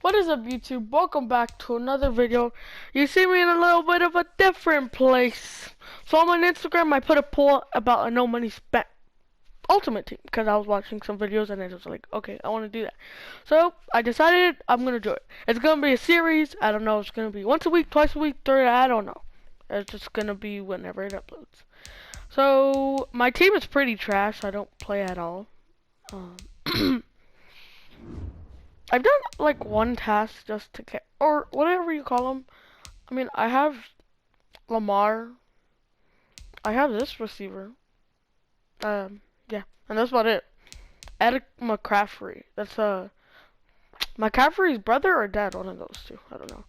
What is up, YouTube? Welcome back to another video. You see me in a little bit of a different place. So on my Instagram, I put a poll about a no money spent ultimate team because I was watching some videos and I was like, okay, I want to do that. So I decided I'm gonna do it. It's gonna be a series. I don't know. It's gonna be once a week, twice a week, third. I don't know. It's just gonna be whenever it uploads. So my team is pretty trash. I don't play at all. I've done like one task just to get, or whatever you call them. I mean, I have Lamar. I have this receiver. Yeah, and that's about it. Ed McCaffrey. That's McCaffrey's brother or dad. One of those two. I don't know.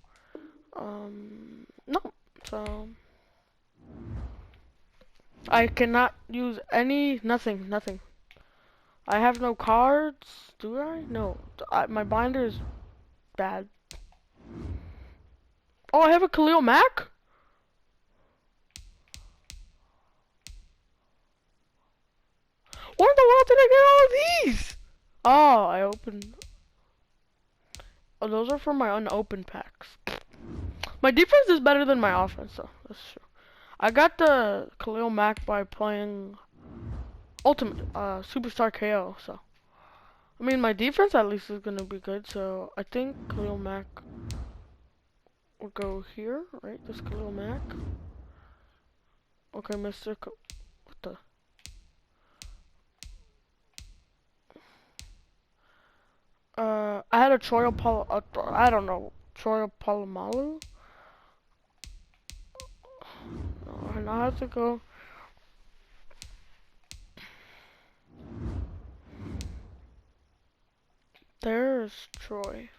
No. So I cannot use nothing. I have no cards. Do I? No. My binder is bad. Oh, I have a Khalil Mack. Where in the world did I get all of these? Oh, I opened. Oh, those are from my unopened packs. My defense is better than my offense, though. That's true. I got the Khalil Mack by playing Ultimate Superstar KO, so. I mean, my defense at least is gonna be good, so I think Khalil Mack will go here, right? This Khalil Mack. Okay, what the? I had a I don't know, Troy Polamalu. No, and I have to go. There's Troy.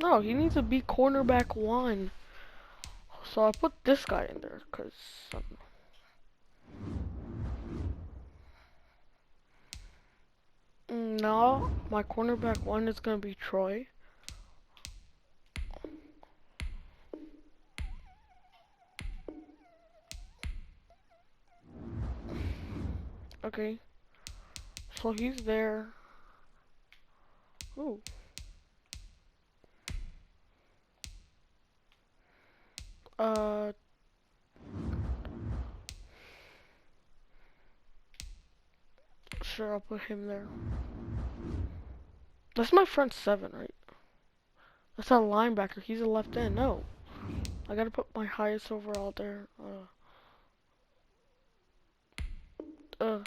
No, he needs to be cornerback 1. So I put this guy in there, cause no, my cornerback 1 is gonna be Troy. Okay, so he's there. Ooh. Sure, I'll put him there. That's my front 7, right? That's a linebacker. He's a left end. No, I gotta put my highest overall there. Uh.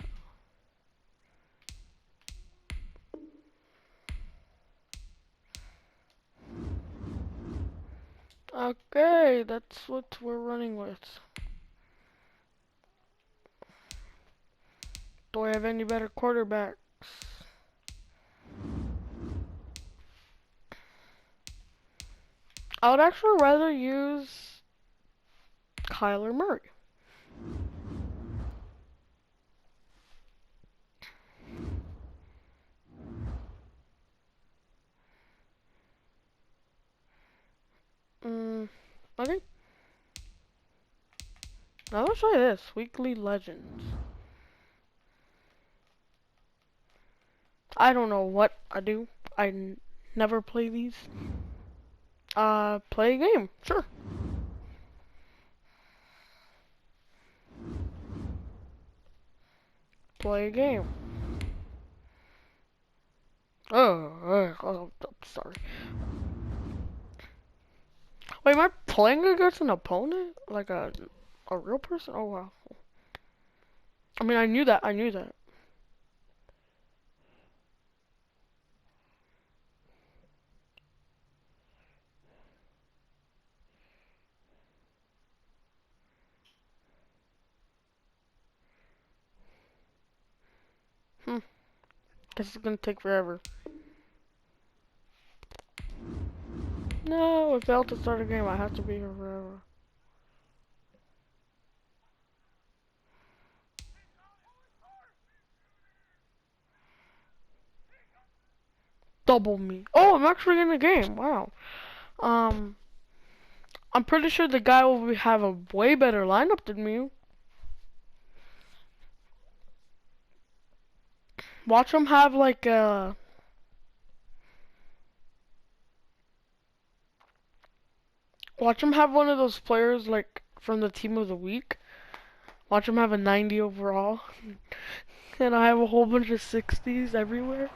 Okay, that's what we're running with. Do I have any better quarterbacks? I would actually rather use Kyler Murray. Okay. Now let's try this. Weekly Legends. I don't know what I do. Never play these. Play a game. Sure. Play a game. Oh, sorry. Wait, am I playing against an opponent? Like a real person? Oh, wow. I mean, I knew that. Guess it's gonna take forever. No, I failed to start a game. I have to be here forever. Double me. Oh, I'm actually in the game. Wow. I'm pretty sure the guy will have a way better lineup than me. Watch him have like watch him have one of those players like from the team of the week. Watch him have a 90 overall. And I have a whole bunch of 60s everywhere.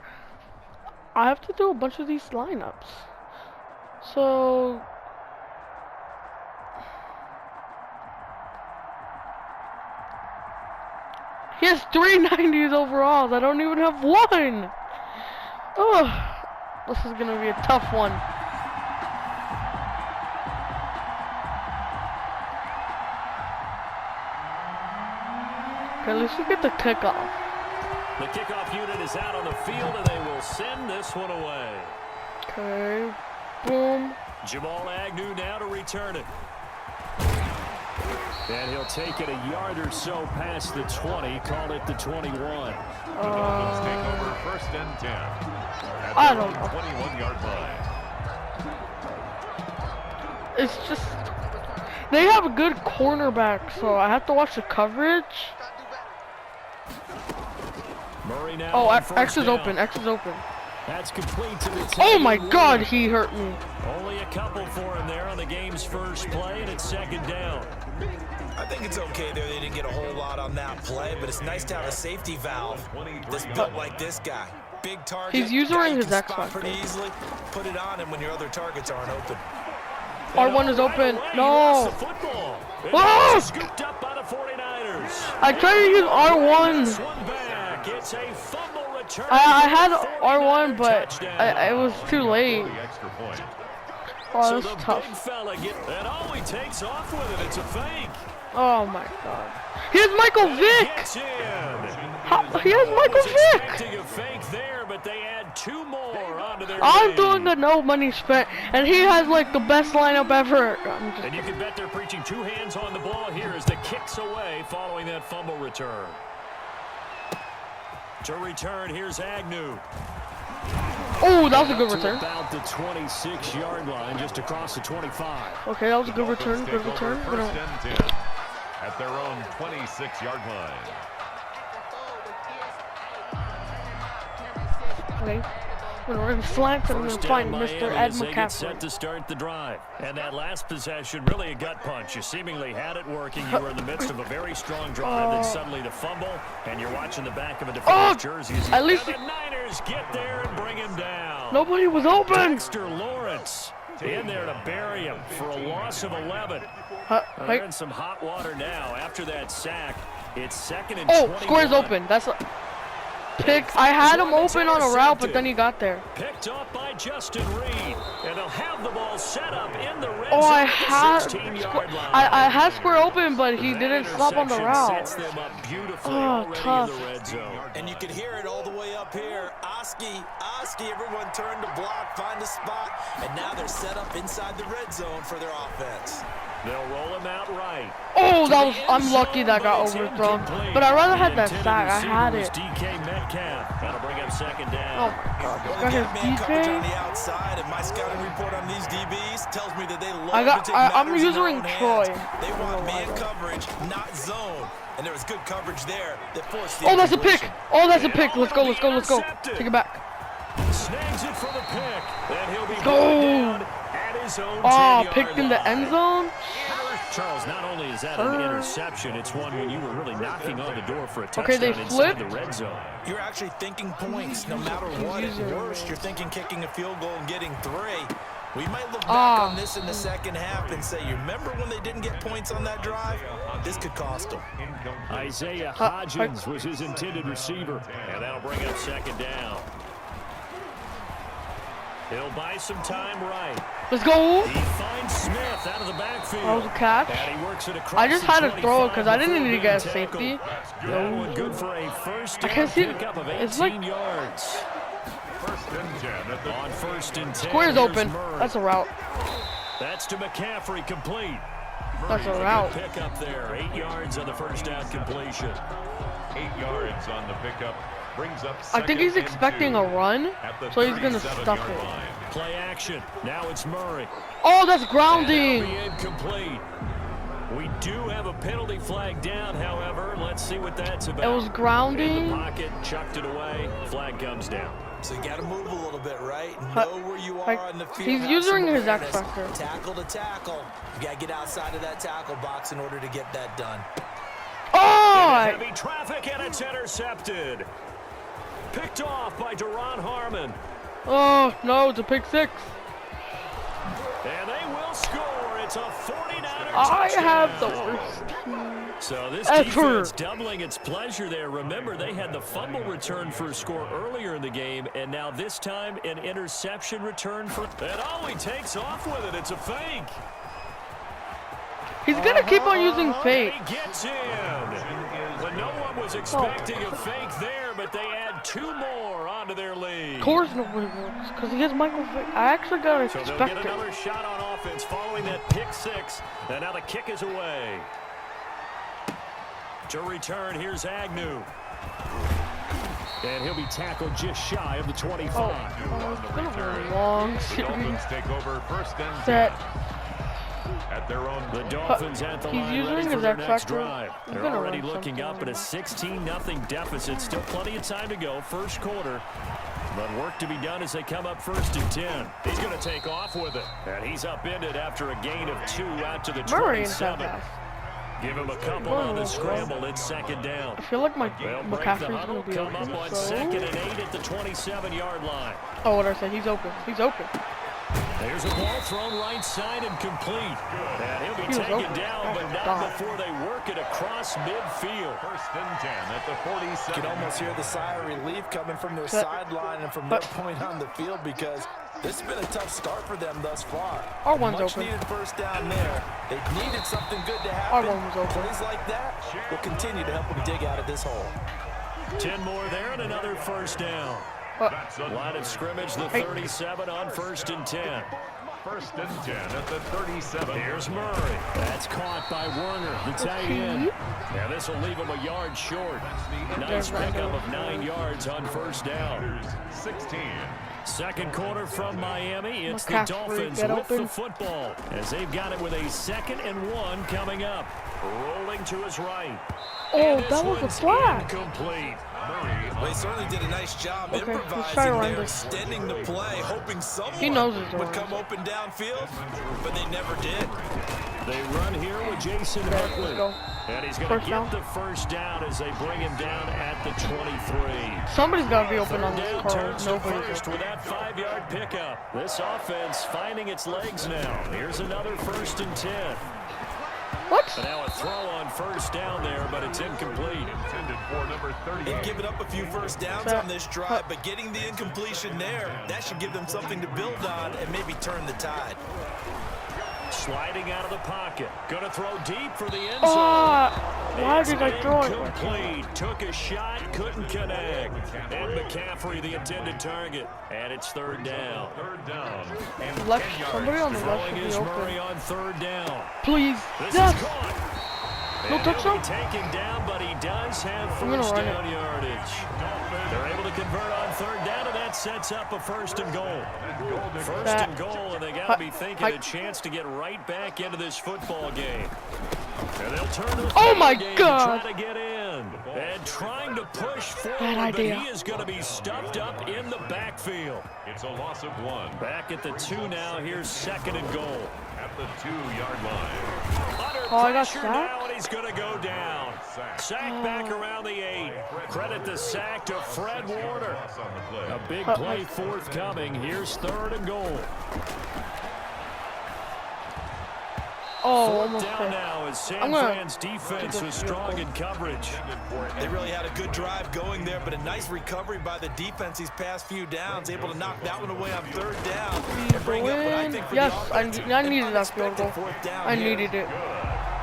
I have to do a bunch of these lineups. So he has 3 90s overalls. I don't even have one. Oh, this is gonna be a tough one. Okay, at least we get the kickoff. The kickoff unit is out on the field, and they will send this one away. Okay, boom. Jamal Agnew now to return it. And he'll take it a yard or so past the 20, call it the 21. Dolphins take over 1st and 10. I don't know. 21-yard line. It's just, they have a good cornerback, so I have to watch the coverage. Murray now Oh, on X first is down. open, X is open. That's complete to the Oh my Teddy god, Wood. he hurt me. Only a couple for him there on the game's first play, and it's 2nd down. I think it's okay there. They didn't get a whole lot on that play, but it's nice to have a safety valve that's built like this guy. Big target. He's using guy you his can X spot Factor. pretty easily. Put it on him when your other targets aren't open. R1 is open. Right away, he No. lost the football. Whoa! It's scooped up by the 49ers. I tried to use This R1. one back. It's a fumble return. I had for a R1, but 49er it was too late. The extra point. Oh, So that's the tough. big fella and all he takes off with it, it's a fake. Oh my god. He has Michael Vick! Gets in. He has Michael Was Vick! expecting a fake there, but they add 2 more onto their I'm lead. doing the no money spent, and he has like the best lineup ever. I'm just, And you can bet they're preaching 2 hands on the ball here as the kick's away following that fumble return. To return, here's Agnew. oh, that was a good To return. about the 26-yard line, just across the 25. Okay, that was a good Dolphins return. take Good over return. 1st and 10 at their own 26-yard line. Okay. When we're in flank, I'm First gonna down, find Mr. Miami Ed as they get set McCaffrey. to start the drive. And that last possession, really a gut punch. You seemingly had it working. You were in the midst of a very strong drive, then suddenly the fumble, and you're watching the back of a defender's jersey. As at least the Niners get there and bring him down. Nobody was open. Dexter Lawrence in there to bury him for a loss of 11. They're Wait. in some hot water now after that sack. It's 2nd and Oh, 21. square's open. That's a pick. I had him open on a route, but then he got there. Picked off by Justin Reed, and they'll have the ball set up in the red Oh, zone I at the had 16-yard line. I had square open, but he That didn't stop on the interception route. sets them up beautifully Oh, already tough. in the red zone. And you could hear it all the way up here. Oski, everyone turned to block, find a spot, and now they're set up inside the red zone for their offense. They'll roll him out right. Oh, that was. I'm lucky that got overthrown. But I rather had that sack. I had it. DK Metcalf. That'll bring up 2nd down. Oh my god, this Well, guy they get man has coverage on DK. the outside, and my scouting report on these DBs tells me that they love to take I'm matters in their using own Troy. hands. They want man coverage, not zone. And there was good coverage there that forced the Oh, that's a pick. incompletion. Oh, that's a pick. Let's go. Let's go. Let's go. Take it back. Snags it for the pick. And he'll be Go. brought down at his own Oh, 10-yard picked in the line. end zone. Charles, not only is that an interception, it's one when you were really knocking on the door for a touchdown Okay, they inside flipped. the red zone. You're actually thinking points. No matter what, at worst, you're thinking kicking a field goal and getting 3. We might look back on this in the second half and say, you remember when they didn't get points on that drive? This could cost them. Isaiah Hodgins was his intended receiver, and that'll bring up 2nd down. He'll buy some time right. Let's go. He finds Smith out of the backfield. That was a catch. And he works it across I just the had to throw it 25 because I didn't need to get a before being safety. tackled. That one good for a first I down can see pickup of 18 it's like yards. 1st and 10 at the On 1st and 10. square's here's open. Murray. That's a route. That's to McCaffrey, complete. That's a Good route. pickup there. 8 yards on the first down completion. 8 yards on the pickup. brings up I think he's expecting a run, so he's gonna stuff it. Play action. Now it's Murray. Oh, that's And grounding. that'll be incomplete. We do have a penalty flag down, however. Let's see what that's about. It was In grounding. the pocket, chucked it away. Flag comes down. So you got to move a little bit, right? Know where you are Like, on the field. he's have using some his X awareness. factor. Tackle to tackle. You got to get outside of that tackle box in order to get that done. Oh! Heavy traffic, and it's intercepted. Picked off by Deron Harmon. Oh no, it's a pick six. And they will score. It's a 49er I touchdown. have the worst team. So this Ever. defense doubling its pleasure there. Remember, they had the fumble return for a score earlier in the game, and now this time an interception return for... And oh, he takes off with it. It's a fake. He's gonna keep on using fake. He gets in. But no one was expecting a fake there, but they add 2 more onto their lead. Of course nobody works, because he has Michael Vick. I actually gotta So they'll expect get it. another shot on offense following that pick six. And now the kick is away. To return, here's Agnew. And he'll be tackled just shy of the 25. It's been a long The series. Dolphins take over first and 10 Set. at their own. The Dolphins at the He's line using ready for his their X next factor. drive. He's They're gonna already run looking up at a 16-0 deficit. Still plenty of time to go. First quarter. But work to be done as they come up first and 10. He's going to take off with it. And he's upended after a gain of 2 out to the Murray is that 27. fast. Give him a couple on the scramble. It's second down. I feel like my They'll break the McCaffrey's gonna huddle, be come up open. on So. second and 8 at the 27-yard line. Oh, what I said? He's open. He's open. There's a ball thrown right side and complete. And he'll be He was taken open. down, Oh, but not God. before they work it across midfield. First and 10 at the You 47. can almost hear the sigh of relief coming from their But- sideline and from their point on the field because this has been a tough start for them thus far. Our one's Much open. needed first down there. They needed something good to Our happen. one was open. Plays like that will continue to help them dig out of this hole. 10 more there and another first down. Line of scrimmage, the 37 on first and 10. First and 10 at the 37. Here's Murray. That's caught by Werner, the tight end. Yeah, this will leave him a yard short. Nice pickup of 9 yards on first down. 16. Second quarter from Miami. It's the McCaffrey, Dolphins get with open. the football as they've got it with a 2nd and 1 coming up. Rolling to his right. Oh, And this that was a one's flag. incomplete. Well, they certainly did a nice job Okay, let's try to improvising run there, this. extending the play, hoping He someone knows it's would orange. come open downfield, but they never did. They run here with Jason Okay, let's Huntley. go. And he's going to First get down. the first down as they bring him down at the 23. Somebody's gotta be open on Third this down car. turns to Nobody's first open. with that 5-yard pickup. This offense finding its legs now. Here's another first and 10. What? And now a throw on first down there, but it's incomplete. Intended for number 38. They've given up a few first downs on this drive, but getting the incompletion there, that should give them something to build on and maybe turn the tide. Sliding out of the pocket. Going to throw deep for the end zone. Oh, why It's did I throw it? incomplete. Took a shot, couldn't connect. And McCaffrey, the intended target. And it's third down. Third down. And Left, 10 yards. somebody on the left Throwing should be is Murray open. on third down. Please. This Yes. is caught. No And he'll touchdown? be taken down, but he does have I'm gonna first run down yardage. They're able to convert on third down, and that sets up a first and goal. First That- and goal, and they got to be thinking a chance to get right back into this football game. And they'll turn to the Oh my game God. to try to get in. And trying to push forward, Bad but idea. he is going to be stuffed up in the backfield. It's a loss of 1 Back at the 2 now. Here's second and goal. at the 2-yard line. Under Oh, I got pressure sacked? now, and he's going to go down. Sack back around the 8. Credit the sack to Fred Warner. Loss on the play. A big play forthcoming. Here's third and goal. Oh, Fourth almost down there. now as San I'm gonna Fran's defense was strong in coverage. They really had a good drive going there, but a nice recovery by the defense these past few downs, able to knock that one away on third down. And bring up what I think for Yes, the offense, I needed an that field goal. unexpected fourth down I here. needed it.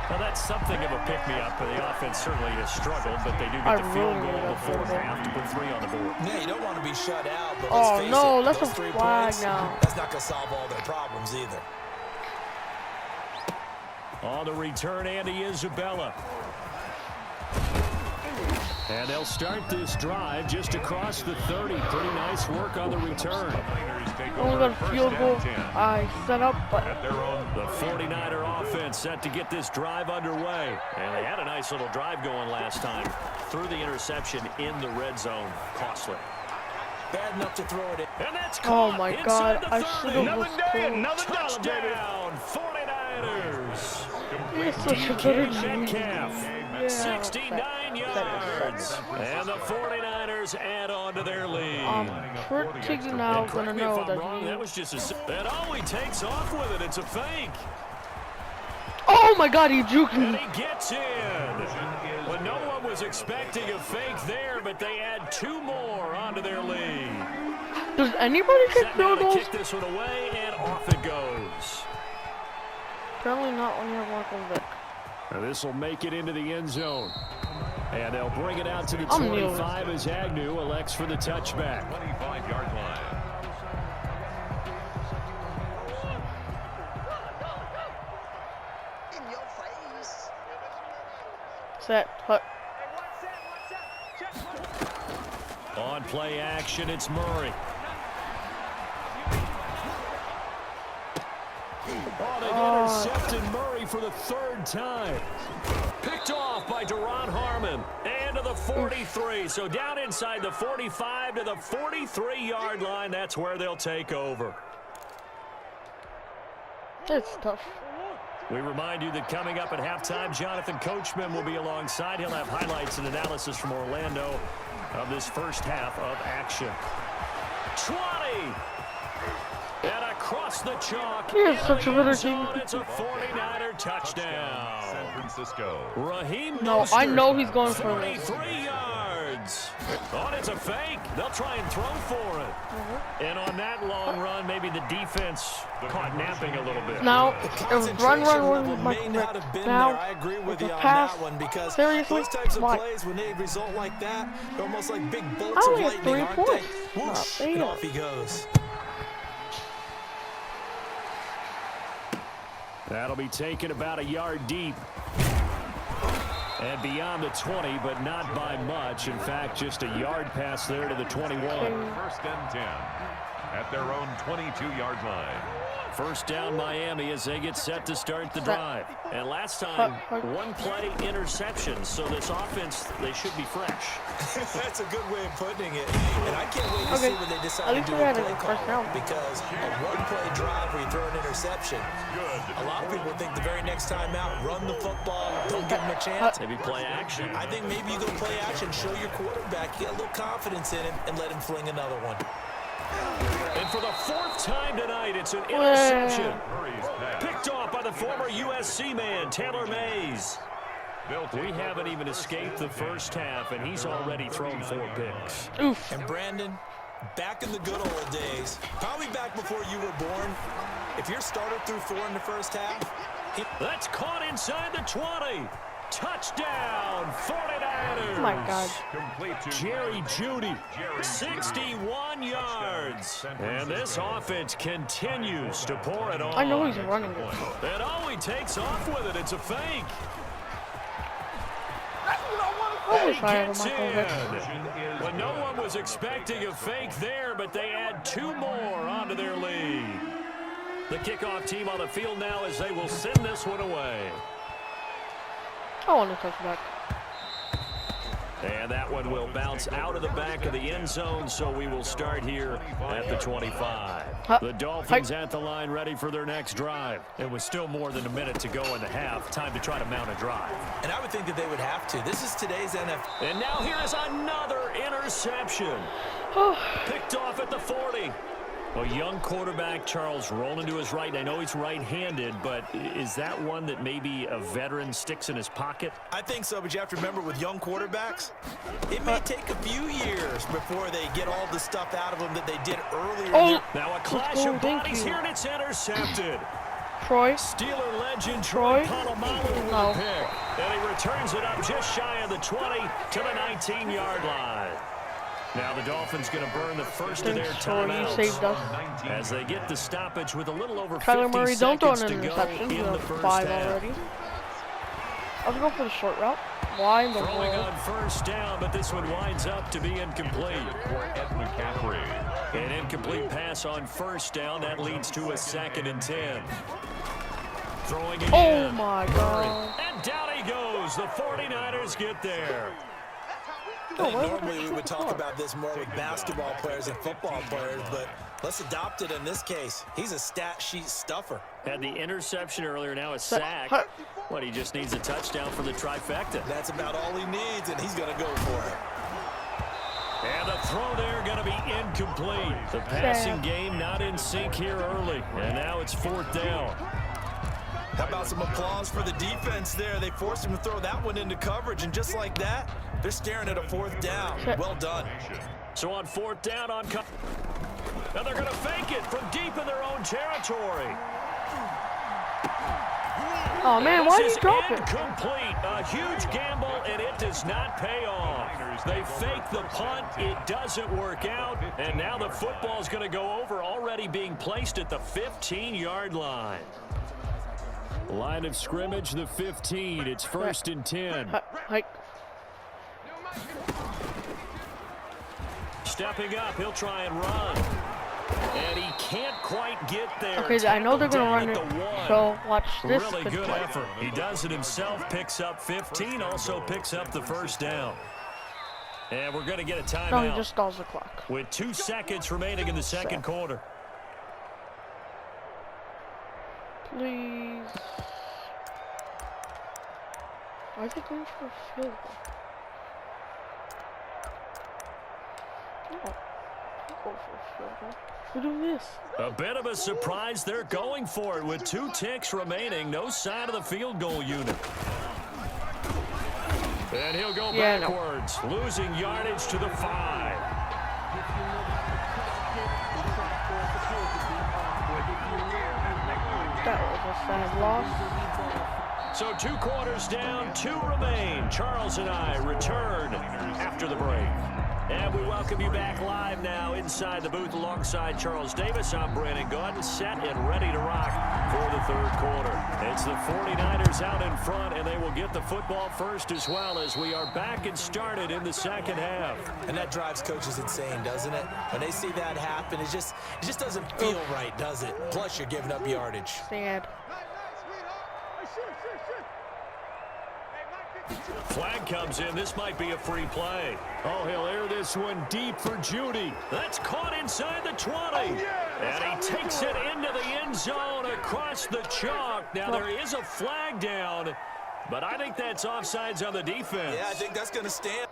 Well, that's something of a pick-me-up, but the offense certainly has struggled, but they do I get the field really goal need that before field goal. half to put 3 on the board. Yeah, you don't want to be shut out, but Oh, let's face no, it, that's those a 3 flag points, now. that's not going to solve all their problems either. On the return, Andy Isabella. And they'll start this drive just across the 30. Pretty nice work on the return. Only got a field goal. I set up, but The 49er offense set to get this drive underway. And they had a nice little drive going last time. Threw the interception in the red zone. Costly. Bad enough to throw it in. And that's oh caught my inside God, the I 30. should have was close. Another Touchdown, 49ers. He's such a good Metcalf. Yeah, 69 yards. And the 49ers add on to their lead. I'm pretty now gonna Correct me if know I'm that wrong, that was just a... That always takes off with it. It's a fake. Oh my God, he juked And me. he gets in. Well, no one was expecting a fake there, but they add 2 more onto their lead. Does anybody kick Set now field to goals? kick this one away, and off it goes. Apparently not when you have Michael Vick. Now this will make it into the end zone. And they'll bring it out to the I'm kneeling. 25 as Agnew elects for the touchback. 25-yard line. Set, hut. On play action, it's Murray. Oh, they've intercepted Murray for the 3rd time. Picked off by Deron Harmon. And to the 43. So down inside the 45 to the 43-yard line. That's where they'll take over. It's tough. We remind you that coming up at halftime, Jonathan Coachman will be alongside. He'll have highlights and analysis from Orlando of this first half of action. 20! And across the chalk. He is such a better team. It's a 49er touchdown. San Francisco. Raheem No, Mostert, I know he's going for this. 43 yards. Oh, it's a fake. They'll try and throw for it. And on that long run, maybe the defense caught napping a little bit. Now, it was run Level with may Michael not Vick. have been Now, there. I agree with you the on pass. that one because Seriously? those types of Why? plays, when they result like that, they're almost like big I bolts of only have lightning, 3 aren't points. they? Whoosh, Not and 8. off he goes. That'll be taken about a yard deep. And beyond the 20, but not by much. In fact, just a yard pass there to the 21. 1st and 10 at their own 22-yard line. First down Miami as they get set to start the drive. And last time, 1 play interception. So this offense, they should be fresh. That's a good way of putting it. And I can't wait to see what they decide to least do we had with it play in first call. down. Because a one-play drive where you throw an interception, a lot of people think the very next time out, run the football, don't give them a chance. Maybe play action. I think maybe you go play action, show your quarterback, get a little confidence in him, and let him fling another one. And for the 4th time tonight, it's an interception. Picked off by the former USC man, Taylor Mays. We haven't even escaped the first half, and he's already thrown 4 picks. Oof. And Brandon, back in the good old days, probably back before you were born, if your starter threw 4 in the first half, That's caught inside the 20. Touchdown, 49ers. Oh my God. Complete to Jerry Jeudy, 61 yards. And this offense continues to pour it on. I know he's running it. And always takes off with it. It's a fake. I wish He I had a gets Michael Vick. in. But no one was expecting a fake there, but they add 2 more onto their lead. The kickoff team on the field now as they will send this one away. I want to touch back. And that one will bounce out of the back of the end zone, so we will start here at the 25. The Dolphins at the line ready for their next drive. It was still more than a minute to go in the half. Time to try to mount a drive. and I would think that they would have to. This is today's NFL. And now here is another interception. Picked off at the 40. A young quarterback, Charles, rolling to his right. I know he's right-handed, but is that one that maybe a veteran sticks in his pocket? I think so, but you have to remember with young quarterbacks, it may take a few years before they get all the stuff out of them that they did earlier. Oh, Now a clash of bodies here, and it's intercepted. Troy. Steeler legend Troy Troy? Polamalu with No. the pick. And he returns it up just shy of the 20 to the 19-yard line. Now the Dolphins going to burn the first of their Thanks, Troy. You timeouts saved us. as they get the stoppage with a little over Kyler 50 Murray, don't throw seconds an to go interception. in You the have first 5 half. already. I was going for the short route. Why in the Throwing world? on first down, but this one winds up to be incomplete. An incomplete pass on first down. That leads to a 2nd and 10. Throwing again. Oh my God. And down he goes. The 49ers get there. I think normally we would talk about this more with basketball players and football players, but let's adopt it in this case. He's a stat sheet stuffer. Had the interception earlier, now a sack. What, he just needs a touchdown for the trifecta. That's about all he needs, and he's going to go for it. And the throw there going to be incomplete. The passing game not in sync here early, and now it's 4th down. How about some applause for the defense there? They forced him to throw that one into coverage, and just like that, they're staring at a 4th down. Well done. So on 4th down, now they're going to fake it from deep in their own territory. Oh man, why did you drop it? Incomplete. A huge gamble, and it does not pay off. They fake the punt. It doesn't work out, and now the football is going to go over, already being placed at the 15-yard line. Line of scrimmage, the 15. It's 1st and 10. Hike. Stepping up, he'll try and run. And he can't quite get there. Okay, I know they're going to run it, so watch this. Really good effort. He does it himself, picks up 15, also picks up the 1st down. And we're going to get a timeout. No, he just stalls the clock. With 2 seconds remaining in the second quarter. Please. Why is it going for a field goal? No. Don't go for a field goal. We're doing this. A bit of a surprise. They're going for it with 2 ticks remaining. No sign of the field goal unit. And he'll go backwards, losing yardage to the 5. That was a sad loss. So 2 quarters down, 2 remain. Charles and I return after the break. And we welcome you back live now inside the booth alongside Charles Davis. I'm Brandon Gordon, set and ready to rock for the 3rd quarter. It's the 49ers out in front, and they will get the football first as well as we are back and started in the 2nd half. And that drives coaches insane, doesn't it? When they see that happen, it just doesn't feel right, does it? Plus, you're giving up yardage. Sad. Flag comes in. This might be a free play. Oh, he'll air this one deep for Judy. That's caught inside the 20. And he takes it into the end zone across the chalk. Now, there is a flag down, but I think that's offsides on the defense. Yeah, I think that's going to stand.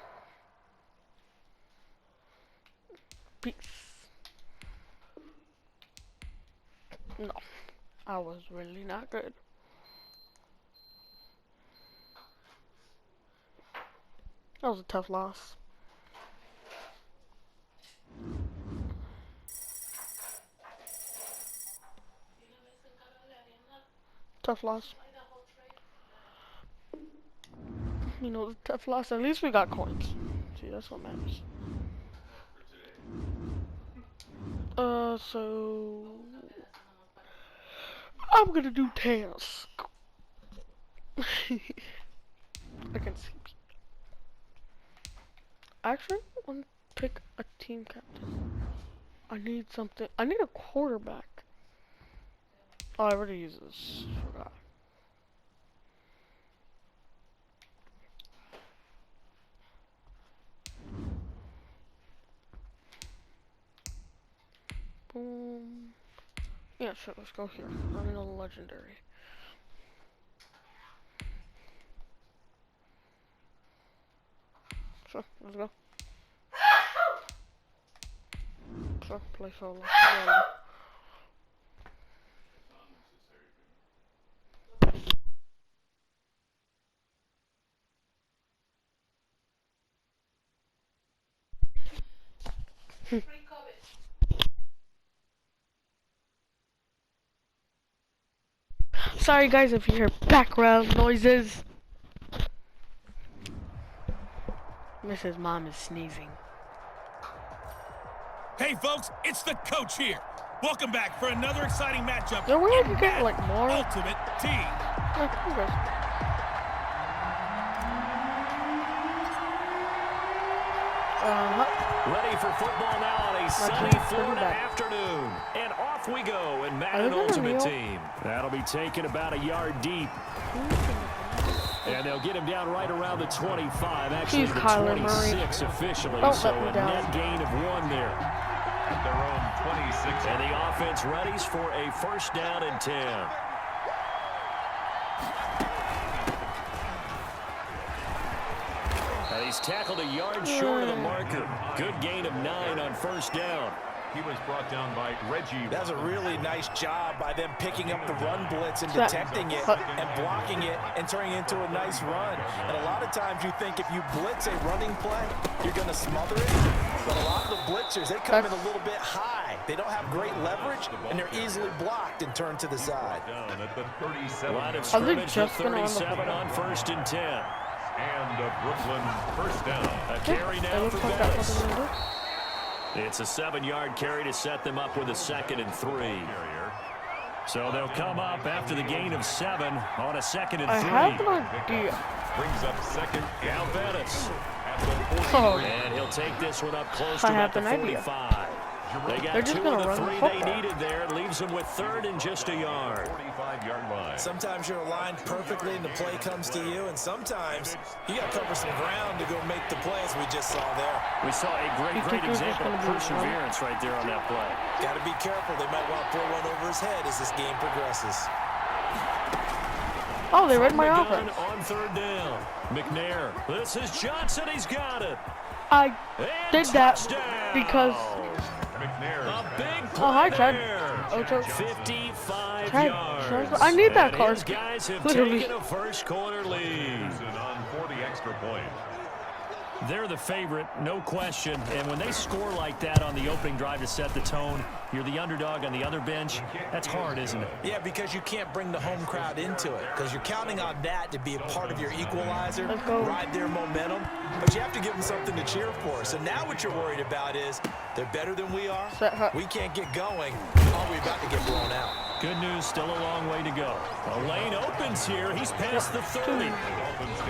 Peace. No, I was really not good. That was a tough loss. Tough loss. You know, tough loss. At least we got coins. See, that's what matters. So I'm gonna do task. I can see. Actually, I want to pick a team captain. I need something. I need a quarterback. Oh, I already used this. Forgot. Boom. Yeah, sure. Let's go here. I'm in a legendary. Sure, let's go. Sure, play solo. Yeah. Sorry guys if you hear background noises. Mrs. Mom is sneezing. Hey folks, it's the coach here. Welcome back for another exciting matchup. Is there a way I can get like more? Ultimate Team. Like, you guys. Ready for football now on a sunny Florida afternoon. And off we go in Madden Ultimate Team. That'll be taken about a yard deep. And they'll get him down right around the 25. Actually, the 26 officially. So a net gain of 1 there. At their own 26. And the offense readies for a first down and 10. He's tackled a yard short of the marker. Good gain of 9 on first down. He was brought down by Reggie. That's a really nice job by them picking up the run blitz and detecting it and blocking it and turning it into a nice run. And a lot of times you think if you blitz a running play, you're going to smother it. But a lot of the blitzers, they come in a little bit high. They don't have great leverage, and they're easily blocked and turned to the side. Down at the 37. Line of scrimmage to 37 on first and 10. And a Brooklyn first down. A carry now for Bettis. It's a 7-yard carry to set them up with a 2nd and 3. So they'll come up after the gain of 7 on a 2nd and 3. I have an idea. Brings up second. Now Bettis. And he'll take this one up close to about the 45. They got 2 of the 3 they needed there. It leaves them with 3rd and just a yard. 45-yard line. Sometimes you're aligned perfectly and the play comes to you, and sometimes you got to cover some ground to go make the play, as we just saw there. We saw a great example of perseverance right there on that play. Got to be careful. They might want to throw one over his head as this game progresses. Oh, they read my offense. On 3rd down. McNair. This is Johnson. He's got it. I did that because a big play hi, Chad. there. 55 Chad, yards. I need that And card. his guys have Literally. taken a first quarter lead. On for the extra point. They're the favorite, no question. And when they score like that on the opening drive to set the tone, you're the underdog on the other bench. That's hard, isn't it? Yeah, because you can't bring the home crowd into it, because you're counting on that to be a part of your equalizer, ride their momentum, but you have to give them something to cheer for. So now what you're worried about is they're better than we are. We can't get going. Oh, we're about to get blown out. Good news, still a long way to go. A lane opens here. He's past the 30.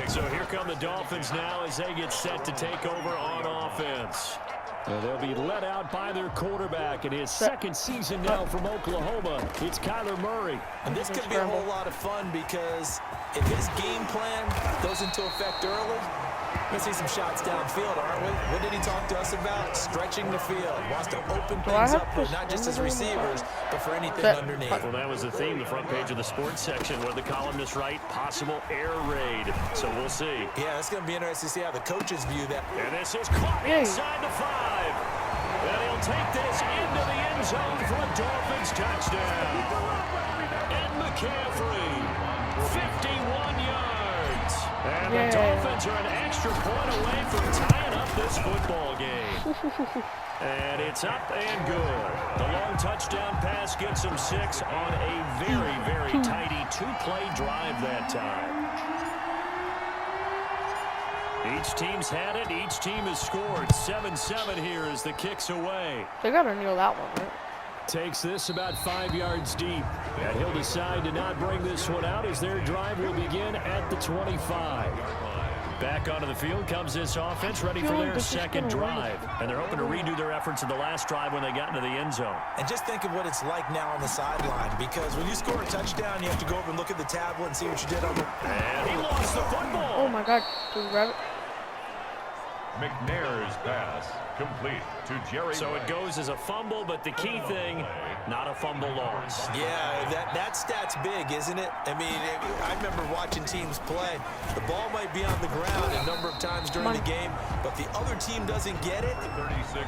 So here come the Dolphins now as they get set to take over on offense. They'll be led out by their quarterback in his 2nd season now from Oklahoma. It's Kyler Murray. And this could be a whole lot of fun because if his game plan goes into effect early, we're going to see some shots downfield, aren't we? What did he talk to us about? Stretching the field. Wants to open things up, not just as receivers, but for anything underneath. Well, that was the theme, the front page of the sports section. What did the columnists write? Possible air raid. So we'll see. Yeah, it's going to be interesting to see how the coaches view that. And this is caught inside the 5. And he'll take this into the end zone for a Dolphins touchdown. And McCaffrey, 51 yards. And the Dolphins are an extra point away from tying up this football game. And it's up and good. The long touchdown pass gets him 6 on a very, very tidy 2-play drive that time. Each team's had it. Each team has scored. 7-7 here as the kick's away. They gotta kneel that one, right? Takes this about 5 yards deep. And he'll decide to not bring this one out as their drive will begin at the 25. Back onto the field comes this offense, ready for their 2nd drive. And they're hoping to redo their efforts in the last drive when they got into the end zone. And just think of what it's like now on the sideline, because when you score a touchdown, you have to go over and look at the tablet and see what you did on the... And he lost the football. Oh, my God. Did we grab it? McNair's pass complete to Jerry. So it goes as a fumble, but the key thing, not a fumble loss. Yeah, that stat's big, isn't it? I mean, I remember watching teams play. The ball might be on the ground a number of times during the game, but the other team doesn't get it.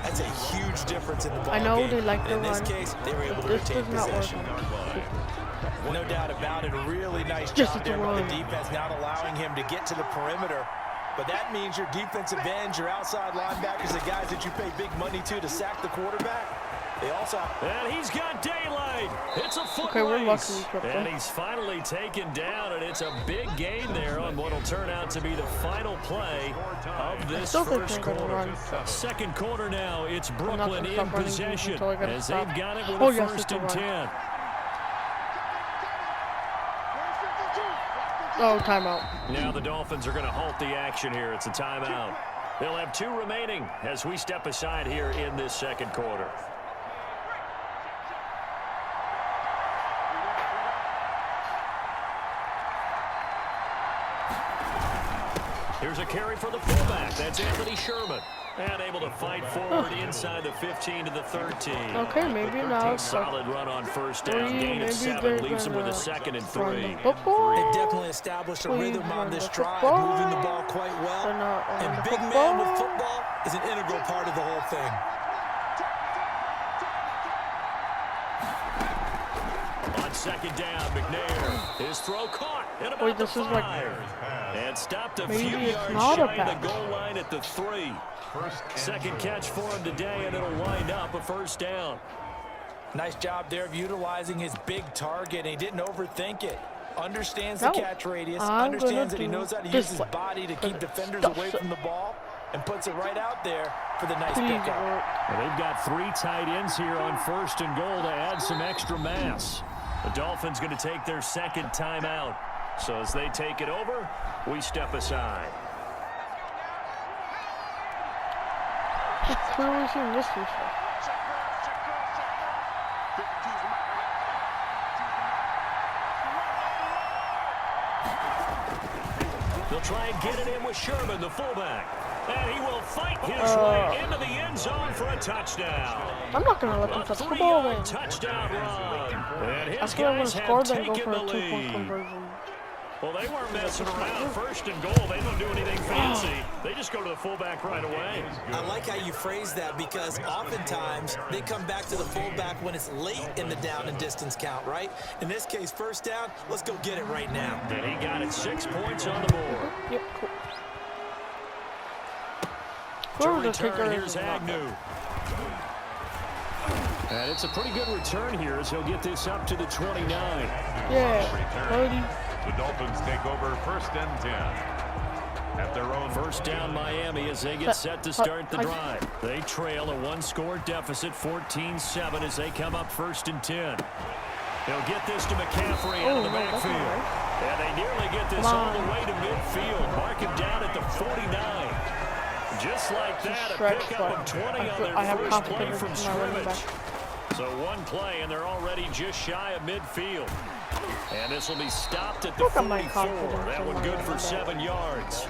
That's a huge difference in the ball game. I know they like the in this run. case, they were able to retain possession. No doubt about it. A really nice job there by the defense, not allowing him to get to the perimeter. But that means your defensive ends, your outside linebackers, the guys that you pay big money to sack the quarterback, they also... And he's got daylight. It's a foot race. And he's finally taken down, and it's a big gain there on what will turn out to be the final play of this first quarter. 2nd quarter now, it's Brooklyn in possession as they've got it with a 1st and 10. Oh, timeout. Now the Dolphins are going to halt the action here. It's a timeout. They'll have 2 remaining as we step aside here in this second quarter. Here's a carry for the fullback. That's Anthony Sherman. And able to fight forward inside the 15 to the 13. Okay, maybe now. Solid run on first down. Gain of 7 leaves him with a 2nd and 3. They definitely established a rhythm on this drive, moving the ball quite well. And big man with football is an integral part of the whole thing. On second down, McNair. His throw caught. Wait, this is like... And stopped a Maybe few it's yards not a shy pass. of the goal line at the 3. Second catch for him today, and it'll wind up a first down. Nice job there of utilizing his big target. He didn't overthink it. Understands the catch radius. Understands that he knows how to use his body to keep defenders away from the ball. And puts it right out there for the nice pickup. Well, they've got 3 tight ends here on first and goal to add some extra mass. The Dolphins going to take their second timeout. So as they take it over, we step aside. Where are we seeing this before? They'll try and get it in with Sherman, the fullback. And he will fight his way into the end zone for a touchdown. I'm not going to let them touch the ball then. Touchdown run. And his After I'm going guys to score, have then go taken for a the 2-point lead. conversion. Well, they weren't messing around. First and goal, they don't do anything fancy. They just go to the fullback right away. I like how you phrase that because oftentimes they come back to the fullback when it's late in the down and distance count, right? In this case, first down, let's go get it right now. And he got it 6 points on the board. Yep, cool. To Whoever the return, kicker here's is not Agnew. And it's a pretty good return here as he'll get this up to the 29. Yeah, buddy. The Dolphins take over first and 10 at their own First down Miami as they get set to start the drive. They trail a 1-score deficit, 14-7 as they come up first and 10. They'll get this to McCaffrey out of the backfield. And they nearly get this all the way to midfield. Mark him down at the 49. Just like that, a pickup of 20 on their first play from scrimmage. So 1 play, and they're already just shy of midfield. And this will be stopped at the 44. That one good for 7 yards.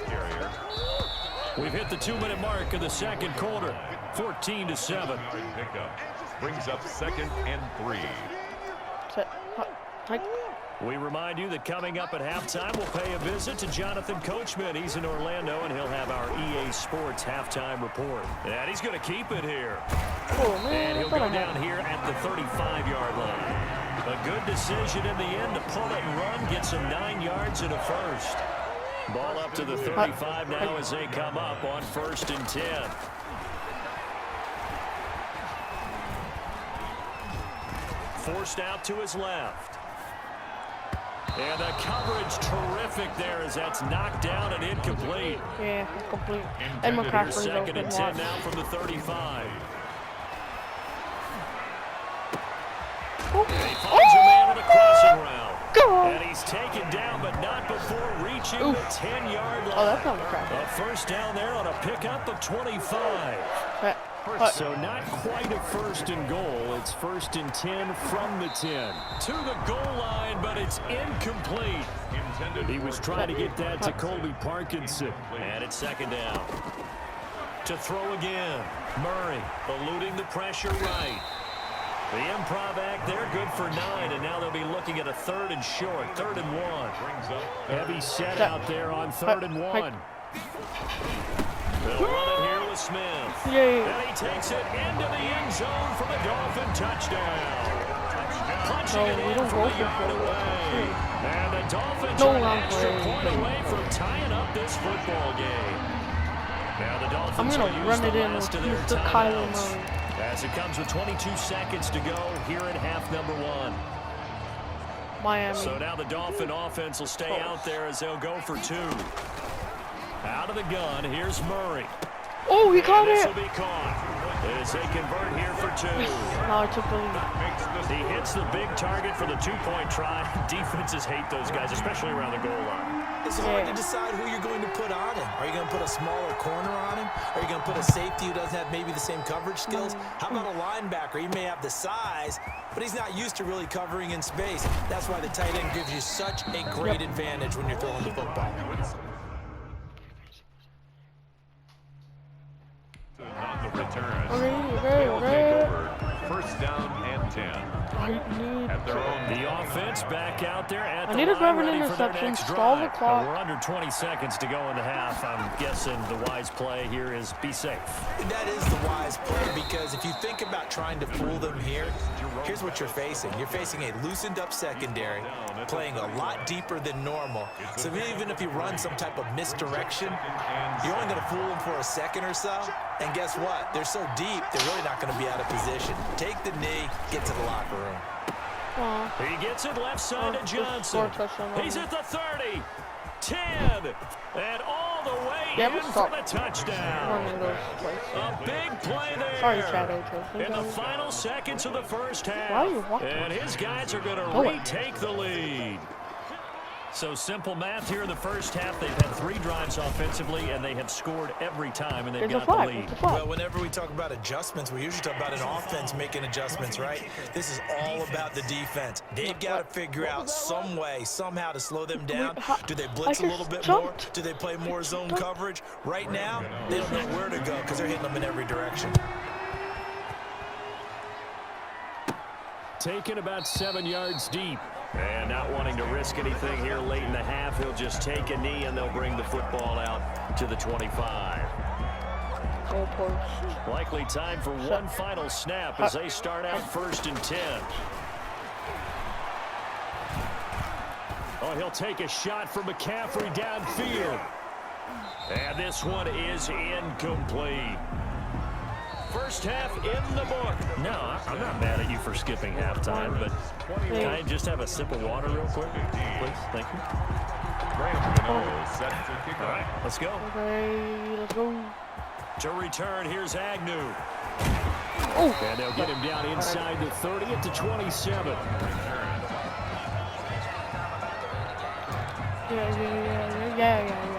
We've hit the 2-minute mark of the second quarter, 14-7. pickup brings up 2nd and 3. We remind you that coming up at halftime, we'll pay a visit to Jonathan Coachman. He's in Orlando, and he'll have our EA Sports halftime report. And he's going to keep it here. Oh, man. And he'll go down here at the 35-yard line. A good decision in the end to pull it and run, get some 9 yards and a first. Ball up to the 35 now as they come up on first and 10. Forced out to his left. And the coverage terrific there as that's knocked down and incomplete. Yeah, complete. And McCaffrey's Second open and 10 wide. now from the 35. And he finds a man on a crossing route. Go! And he's taken down, but not before reaching the 10-yard line. Oh, that's not McCaffrey. A first down there on a pickup of 25. So not quite a first and goal. It's first and 10 from the 10. To the goal line, but it's incomplete. He was trying to get that to Colby Parkinson. And it's second down. To throw again. Murray eluding the pressure right. The improv act there, good for 9, and now they'll be looking at a 3rd and short, 3rd and 1. Heavy set out there on 3rd and 1. They'll run it here with Smith. And he takes it into the end zone for the Dolphin touchdown. Punching it in from a yard away. And the Dolphins are an extra point away from tying up this football game. Now the Dolphins will use the last of their timeouts. As it comes with 22 seconds to go here in half number 1. Miami. So now the Dolphin offense will stay out there as they'll go for 2. Out of the gun, here's Murray. Oh, he caught This it. will be caught as they convert here for 2. No, I took the lead. He hits the big target for the 2-point try. Defenses hate those guys, especially around the goal line. It's hard to decide who you're going to put on him. Are Are you going to put a smaller corner on him? Are you going to put a safety who doesn't have maybe the same coverage skills? How about a linebacker? He may have the size, but he's not used to really covering in space. That's why the tight end gives you such a great advantage when you're throwing the football. On the return. Okay. First down and 10. At their own. The offense back out there at the need to line, grab an ready for their interception, next stall the drive. clock. We're under 20 seconds to go in the half. I'm guessing the wise play here is be safe. That is the wise play, because if you think about trying to fool them here, here's what you're facing. You're facing a loosened up secondary, playing a lot deeper than normal. So even if you run some type of misdirection, you're only going to fool them for a second or so. And guess what? They're so deep, they're really not going to be out of position. Take the knee, get to the locker room. He gets it left side to Johnson. He's at the 30, 10, and all the way in for the touchdown. A big play there. Sorry, Shadow. In the final seconds of the first half. Why are you walking? And his guys are going to retake the lead. So simple math here in the first half. They've had 3 drives offensively, and they have scored every time, and they've got the lead. Well, whenever we talk about adjustments, we usually talk about an offense making adjustments, right? This is all about the defense. They've got to figure out some way, somehow to slow them down. Do they blitz a little bit more? Do they play more zone coverage? Right now, they don't know where to go because they're hitting them in every direction. Taken about 7 yards deep. And not wanting to risk anything here late in the half, he'll just take a knee and they'll bring the football out to the 25. Likely time for one final snap as they start out 1st and 10. Oh, he'll take a shot from McCaffrey downfield. And this one is incomplete. First half in the book. No, I'm not mad at you for skipping halftime, but can I just have a sip of water real quick? Please, thank you. Set to kick All right, let's go. Okay, let's go. To return, here's Agnew. Oh. And they'll get him down inside the 30 at the 27. Yeah.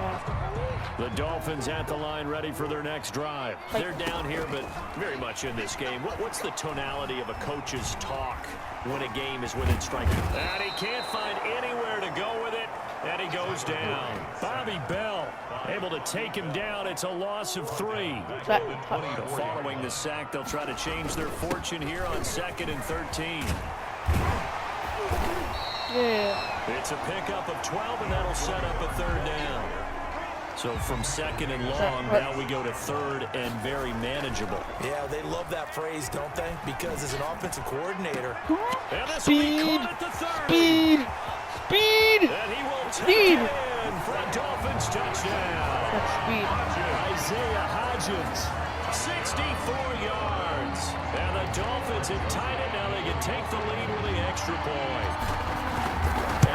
The Dolphins at the line ready for their next drive. They're down here, but very much in this game. What's the tonality of a coach's talk when a game is within striking? And he can't find anywhere to go with it, and he goes down. Bobby Bell able to take him down. It's a loss of 3. Following the sack, they'll try to change their fortune here on 2nd and 13. Yeah. It's a pickup of 12, and that'll set up a 3rd down. So from 2nd and long, now we go to 3rd and very manageable. Yeah, they love that phrase, don't they? Because as an offensive coordinator, Speed. And he will take it in for a Dolphins touchdown. That's speed. Isaiah Hodgins, 64 yards. And the Dolphins have tied it. Now they can take the lead with the extra point.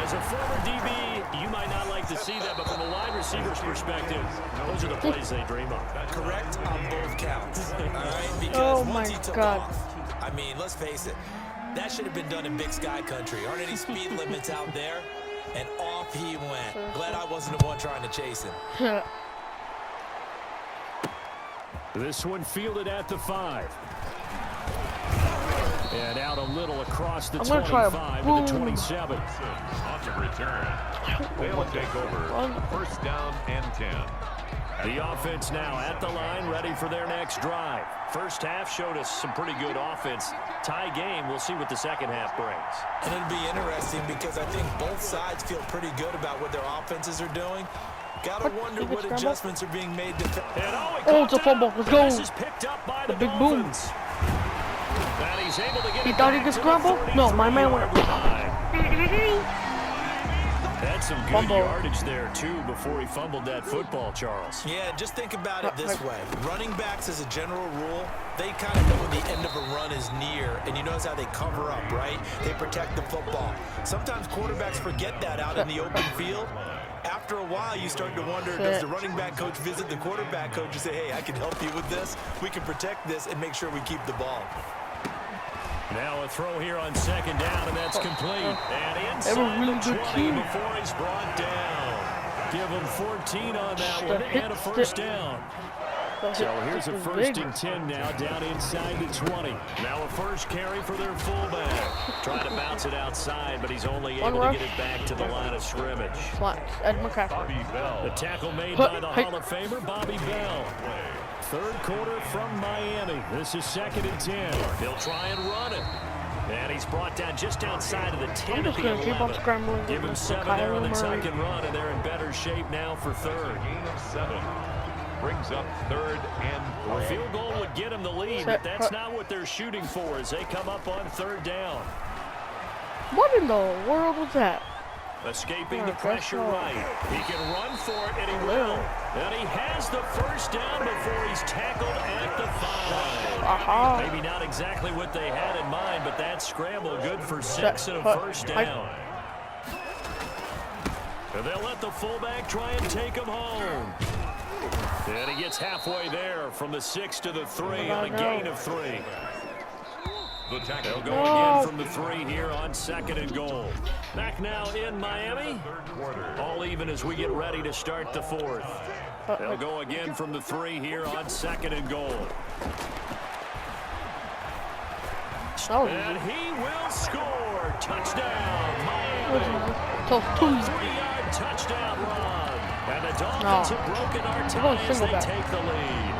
As a former DB, you might not like to see that, but from a wide receiver's perspective, those are the plays they dream of. correct on both counts. All right? Because once he took off, I mean, let's face it, that should have been done in Big Sky country. Aren't any speed limits out there? And off he went. Glad I wasn't the one trying to chase him. This one fielded at the 5. And out a little across the 25 to the 27. On the return. They'll take over. First down and 10. The offense now at the line, ready for their next drive. First half showed us some pretty good offense. Tie game, we'll see what the second half brings. And it'll be interesting because I think both sides feel pretty good about what their offenses are doing. Gotta wonder what adjustments are being made to... Oh, it's a fumble. Let's go. This is picked up by the big boom. Dolphins. And he's able to get He thought he could scramble? No, my man went. Had some good yardage there, too, before he fumbled that football, Charles. Yeah, just think about it this way. Running backs, as a general rule, they kind of know when the end of a run is near, and you notice how they cover up, right? They protect the football. Sometimes quarterbacks forget that out in the open field. After a while, you start to wonder, does the running back coach visit the quarterback coach and say, hey, I can help you with this. We can protect this and make sure we keep the ball. Now a throw here on second down, and that's complete. And inside the 20 before he's brought down. give him 14 on that one and a first down. So here's a first and 10 now, down inside the 20. Now a first carry for their fullback. Trying to bounce it outside, but he's only able to get it back to the line of scrimmage. Bobby Bell. The tackle made by the Hall of Famer, Bobby Bell. Third quarter from Miami. This is 2nd and 10. They'll try and run it. And he's brought down just outside of the 10 I'm just at the going to keep on 11. scrambling. Give him 7 there on the tuck and run, and they're in better shape now for third. Gain of 7. Brings up 3rd and 3. A field goal would get him the lead, but that's not what they're shooting for as they come up on 3rd down. What in the world was that? Escaping the pressure right. He can run for it, and he will. And he has the first down before he's tackled at the 5. Maybe not exactly what they had in mind, but that scramble good for 6 and a first down. And they'll let the fullback try and take him home. And he gets halfway there from the 6 to the 3 on a gain of 3. They'll go again from the 3 here on 2nd and goal. Back now in Miami. All even as we get ready to start the 4th. They'll go again from the 3 here on 2nd and goal. And he will score. Touchdown, Miami. 3-yard touchdown run. And the Dolphins have broken our tie as they take the lead.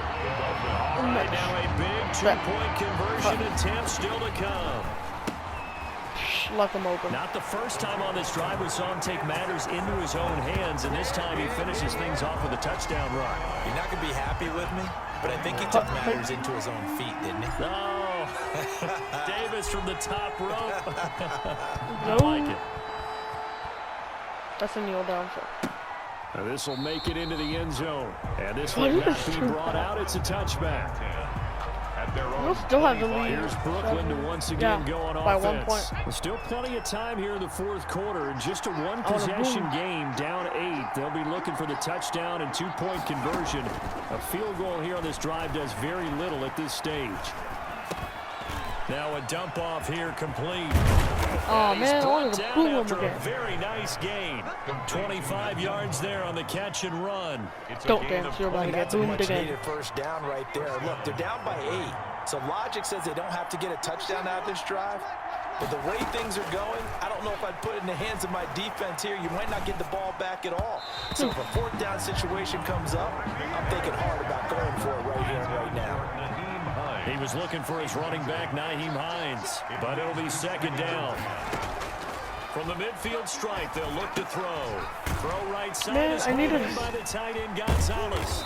Right now a big 2-point conversion attempt still to come. Let them open. Not the first time on this drive we saw him take matters into his own hands, and this time he finishes things off with a touchdown run. You're not going to be happy with me, but I think he took matters into his own feet, didn't he? Oh, Davis from the top rope. I like it. That's a kneel down shot. Now this will make it into the end zone. And this will not be brought out. It's a touchback. We'll still have the lead. Here's Brooklyn to once again go on by offense. 1 point. There's still plenty of time here in the 4th quarter. And just a one-possession game, down 8. They'll be looking for the touchdown and 2-point conversion. A field goal here on this drive does very little at this stage. Now a dump off here complete. Oh man, I wanted to pull him After a again. very nice gain. 25 yards there on the catch and run. Don't dance, you're about to get That's a boomed much again. needed first down right there. Look, they're down by 8. So logic says they don't have to get a touchdown out of this drive. But the way things are going, I don't know if I'd put it in the hands of my defense here. You might not get the ball back at all. So if a 4th down situation comes up, I'm thinking hard about going for it right here and right now. He was looking for his running back, Nyheim Hines, but it'll be 2nd down. From the midfield stripe, they'll look to throw. Throw right side is I needed by the tight end Gonzalez.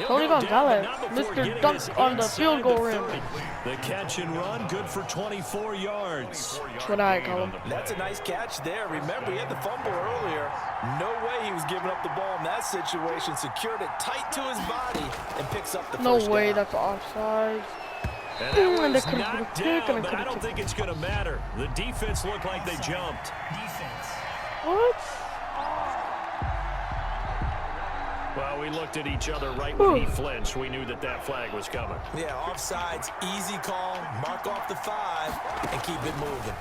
Tony Gonzalez, Mr. Dunk on the field goal rim. The catch and run, good for 24 yards. That's what I call him. That's a nice catch there. Remember, he had the fumble earlier. No way he was giving up the ball in that situation. Secured it tight to his body and picks up the first No way, down. that's offside. And that was could've knocked been a kick, down, and it but I could've don't think it's going to matter. The defense looked like they jumped. What? Well, we looked at each other right when he flinched. We knew that that flag was coming. Yeah, offsides, easy call, mark off the 5, and keep it moving.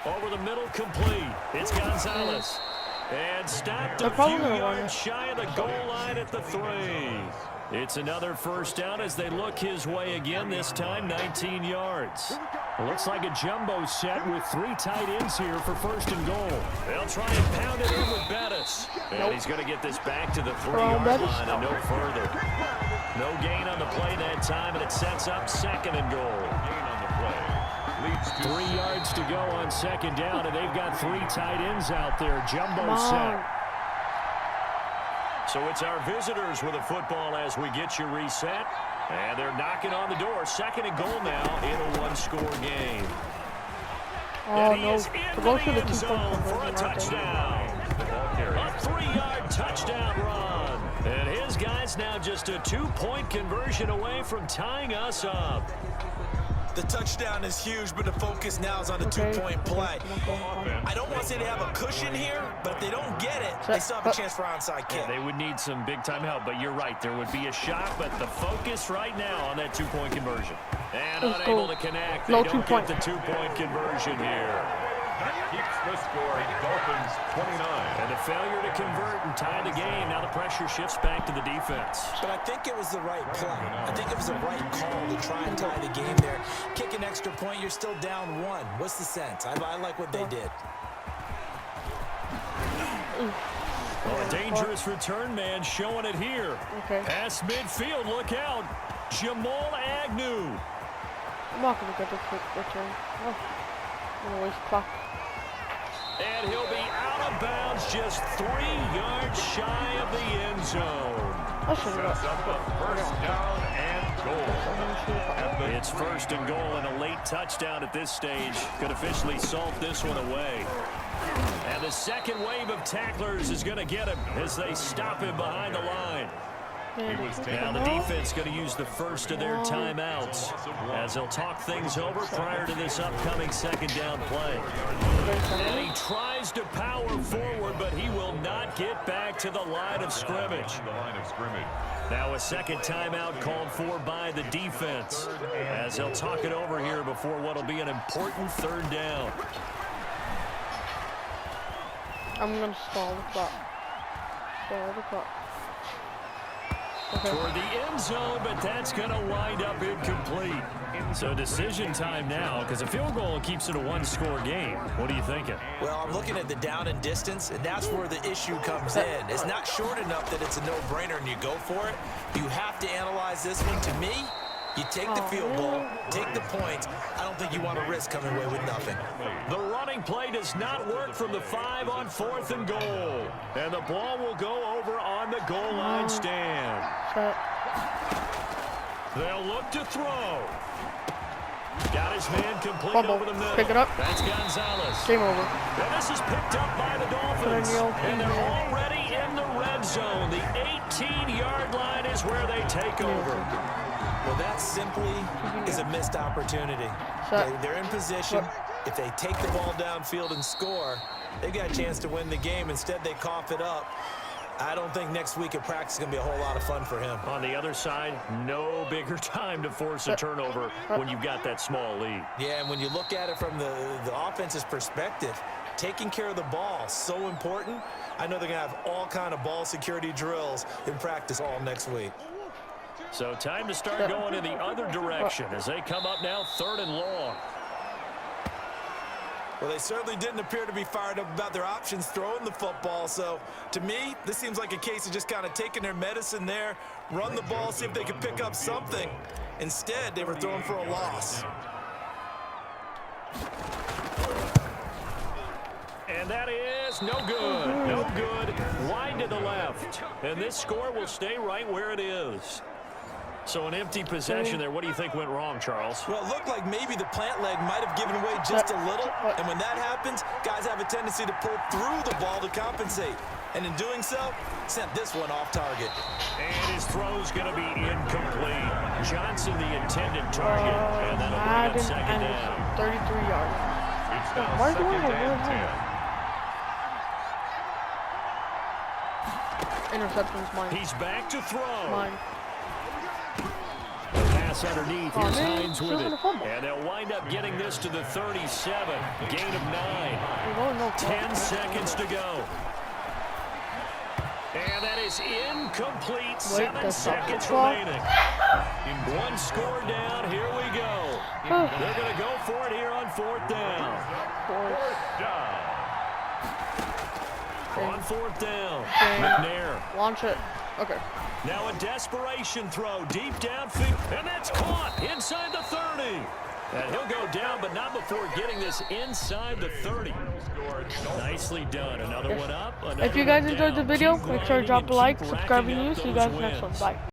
Over the middle, complete. It's Gonzalez. And stopped a few yards shy of the goal line at the 3. It's another first down as they look his way again, this time 19 yards. It looks like a jumbo set with 3 tight ends here for 1st and goal. They'll try and pound it in with Bettis. And he's going to get this back to the 3-yard line and no further. No gain on the play that time, and it sets up 2nd and goal. 3 yards to go on 2nd down, and they've got 3 tight ends out there. Jumbo set. So it's our visitors with a football as we get you reset. And they're knocking on the door. 2nd and goal now in a 1-score game. Oh no, to go to the 2-point for a touchdown. A 3-yard touchdown run. And his guy's now just a 2-point conversion away from tying us up. The touchdown is huge, but the focus now is on the 2-point play. I don't want to say they have a cushion here, but if they don't get it, they still have a chance for onside kick. They would need some big-time help, but you're right. There would be a shot, but the focus right now on that 2-point conversion. And unable to connect. They don't get the 2-point conversion here. That keeps the score. Dolphins 29. And a failure to convert and tie the game. Now the pressure shifts back to the defense. But I think it was the right play. I think it was the right call to try and tie the game there. Kick an extra point, you're still down 1. What's the sense? I like what they did. Oh, a dangerous return man showing it here. Okay. Pass midfield, look out. Jamal Agnew. I'm not gonna get this quick return. Oh, I'm gonna waste clock. And he'll be out of bounds just 3 yards shy of the end zone. I should have Sets up a first down and goal. It's first and goal, and a late touchdown at this stage could officially salt this one away. And the second wave of tacklers is going to get him as they stop him behind the line. Now the defense going to use the first of their timeouts as they'll talk things over prior to this upcoming second down play. And he tries to power forward, but he will not get back to the line of scrimmage. Now a second timeout called for by the defense as they'll talk it over here before what will be an important third down. I'm gonna stall the clock. Stall the clock. Okay. Toward the end zone, but that's going to wind up incomplete. So decision time now, because a field goal keeps it a one-score game. What are you thinking? Well, I'm looking at the down and distance, and that's where the issue comes in. It's not short enough that it's a no-brainer and you go for it. You have to analyze this one. To me, you take the field goal, take the points. I don't think you want to risk coming away with nothing. The running play does not work from the 5 on 4th and goal. And the ball will go over on the goal line stand. They'll look to throw. Got his man complete over the middle. Pick it up. That's Gonzalez. Game over. And this is picked up by the Dolphins. And they're already in the red zone. The 18-yard line is where they take over. Well, that simply is a missed opportunity. They're in position. If they take the ball downfield and score, they've got a chance to win the game. Instead, they cough it up. I don't think next week at practice is going to be a whole lot of fun for him. On the other side, no bigger time to force a turnover when you've got that small lead. Yeah, and when you look at it from the offense's perspective, taking care of the ball, so important. I know they're going to have all kind of ball security drills in practice all next week. So time to start going in the other direction as they come up now 3rd and long. Well, they certainly didn't appear to be fired up about their options throwing the football. So, to me, this seems like a case of just kind of taking their medicine there, run the ball, see if they can pick up something. Instead, they were throwing for a loss. And that is no good. No good. Wide to the left. And this score will stay right where it is. So an empty possession there. What do you think went wrong, Charles? Well, it looked like maybe the plant leg might have given away just a little. And when that happens, guys have a tendency to pull through the ball to compensate. And in doing so, sent this one off target. And his throw's going to be incomplete. Johnson, the intended target. And that'll bring up second down. 33 yards. It's now Why do second I and have 10. interception's mine? He's back to throw. Mine. Pass underneath. Here's man, Hines with it. And they'll wind up getting this to the 37. Gain of 9. 10 seconds to go. And that is incomplete. 7 seconds remaining. One score down. Here we go. They're going to go for it here on 4th down. Fourth down. On 4th down. McNair. Launch it. Okay. Now a desperation throw deep downfield. And that's caught inside the 30. And he'll go down, but not before getting this inside the 30. Nicely done. Another one up. If you guys enjoyed the video, make sure to drop a like, subscribe, and see you guys next one. Bye.